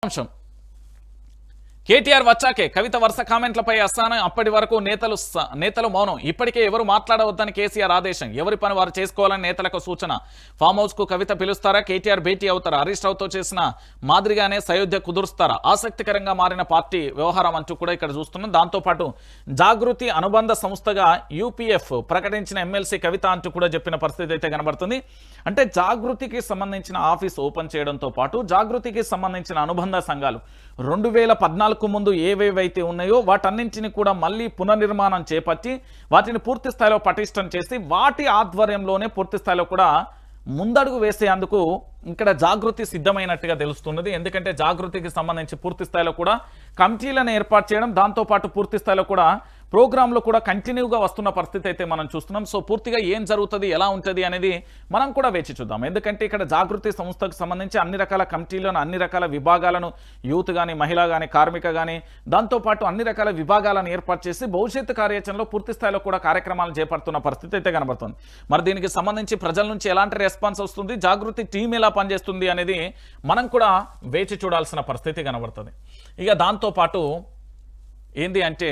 అంశం కేటీఆర్ వచ్చాకే కవిత వరుస కామెంట్లపై అస్సానం అప్పటి వరకు నేతలు మౌనం. ఇప్పటికే ఎవరు మాట్లాడవద్దని కేసీఆర్ ఆదేశం. ఎవరి పని వారు చేసుకోవాలని నేతలకు సూచన. ఫామ్ హౌస్ కు కవిత పిలుస్తారా? కేటీఆర్ భేటీ అవుతారా? హరీష్ రావుతో చేసిన మాదిరిగానే సయోధ్య కుదురుస్తారా? ఆసక్తికరంగా మారిన పార్టీ వ్యవహారం అంటూ కూడా ఇక్కడ చూస్తున్నాం. దాంతోపాటు జాగృతి అనుబంధ సంస్థగా యూపీఎఫ్ ప్రకటించిన ఎమ్మెల్సీ కవిత అంటూ కూడా చెప్పిన పరిస్థితి అయితే కనబడుతుంది. అంటే జాగృతికి సంబంధించిన ఆఫీస్ ఓపెన్ చేయడంతో పాటు జాగృతికి సంబంధించిన అనుబంధ సంఘాలు 2014 ముందు ఏవేవైతే ఉన్నాయో వాటన్నింటినీ కూడా మళ్ళీ పునర్నిర్మాణం చేపట్టి వాటిని పూర్తి స్థాయిలో పటిష్టం చేసి వాటి ఆధ్వర్యంలోనే పూర్తి స్థాయిలో కూడా ముందడుగు వేసేందుకు ఇక్కడ జాగృతి సిద్ధమైనట్టుగా తెలుస్తున్నది. ఎందుకంటే జాగృతికి సంబంధించి పూర్తి స్థాయిలో కూడా కమిటీలను ఏర్పాటు చేయడం, దాంతోపాటు పూర్తి స్థాయిలో కూడా ప్రోగ్రాంలు కూడా కంటిన్యూగా వస్తున్న పరిస్థితి అయితే మనం చూస్తున్నాం. సో పూర్తిగా ఏం జరుగుతుంది, ఎలా ఉంటుంది అనేది మనం కూడా వేచి చూద్దాం. ఎందుకంటే ఇక్కడ జాగృతి సంస్థకు సంబంధించి అన్ని రకాల కమిటీలను, అన్ని రకాల విభాగాలను, యూత్ కానీ, మహిళా కానీ, కార్మిక కానీ, దాంతోపాటు అన్ని రకాల విభాగాలను ఏర్పాటు చేసి భవిష్యత్తు కార్యాచరణలో పూర్తి స్థాయిలో కూడా కార్యక్రమాలు చేపడుతున్న పరిస్థితి అయితే కనబడుతుంది. మరి దీనికి సంబంధించి ప్రజల నుంచి ఎలాంటి రెస్పాన్స్ వస్తుంది, జాగృతి టీం ఎలా పనిచేస్తుంది అనేది మనం కూడా వేచి చూడాల్సిన పరిస్థితి కనబడుతుంది. ఇక దాంతోపాటు ఏంది అంటే